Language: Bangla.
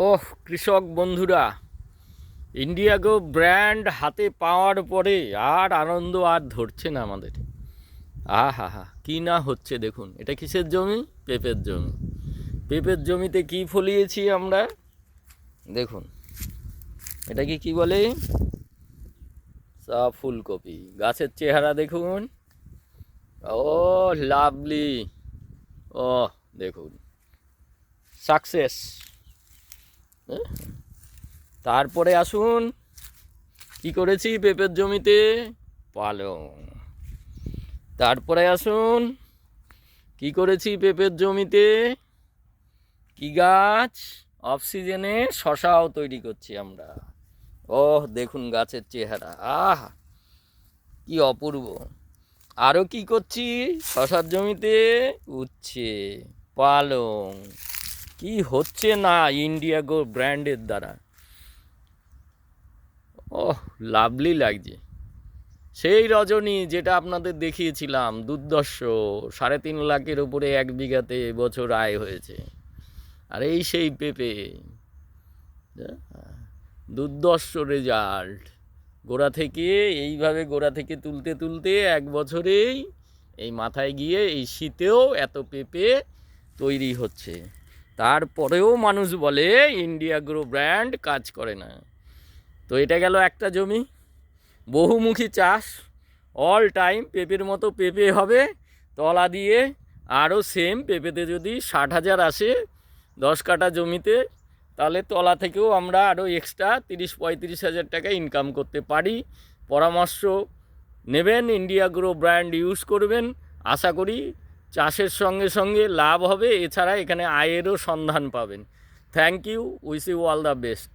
ওহ কৃষক বন্ধুরা, ইন্ডিয়াগো ব্র্যান্ড হাতে পাওয়ার পরে আর আনন্দ আর ধরছে না আমাদের। হা হা কী না হচ্ছে দেখুন। এটা কিসের জমি? পেঁপের জমি। পেঁপের জমিতে কি ফলিয়েছি আমরা দেখুন। এটাকে কি বলে? ফুলকপি। গাছের চেহারা দেখুন। ও লাভলি। ও দেখুন, সাকসেস। তারপরে আসুন, কি করেছি পেঁপের জমিতে? পালং। তারপরে আসুন, কি করেছি পেঁপের জমিতে? কি গাছ? অফ সিজনে শশাও তৈরি করছি আমরা। ওহ দেখুন গাছের চেহারা, আহ কি অপূর্ব। আরও কি করছি শশার জমিতে? উচ্ছে, পালং। কি হচ্ছে না ইন্ডিয়াগো ব্র্যান্ডের দ্বারা। ওহ লাভলি লাগছে। সেই রজনী যেটা আপনাদের দেখিয়েছিলাম, দুর্দর্শ 3.5 লাখের উপরে 1 বিঘাতে এবছর আয় হয়েছে। আর এই সেই পেঁপে, দুর্দর্শ রেজাল্ট। গোড়া থেকে এইভাবে গোড়া থেকে তুলতে তুলতে 1 বছরেই এই মাথায় গিয়ে এই শীতেও এত পেঁপে তৈরি হচ্ছে। তারপরেও মানুষ বলে ইন্ডিয়াগো ব্র্যান্ড কাজ করে না। তো এটা গেল একটা জমি, বহুমুখী চাষ। অল টাইম পেঁপের মতো পেঁপে হবে তলা দিয়ে। আরও সেম পেঁপেতে যদি 60,000 আসে 10 কাঠা জমিতে, তাহলে তলা থেকেও আমরা আরও এক্সট্রা 30-35 হাজার টাকা ইনকাম করতে পারি। পরামর্শ নেবেন, ইন্ডিয়াগো ব্র্যান্ড ইউজ করবেন। আশা করি চাষের সঙ্গে সঙ্গে লাভ হবে, এছাড়া এখানে আয়েরও সন্ধান পাবেন। Thank you, wish you all the best.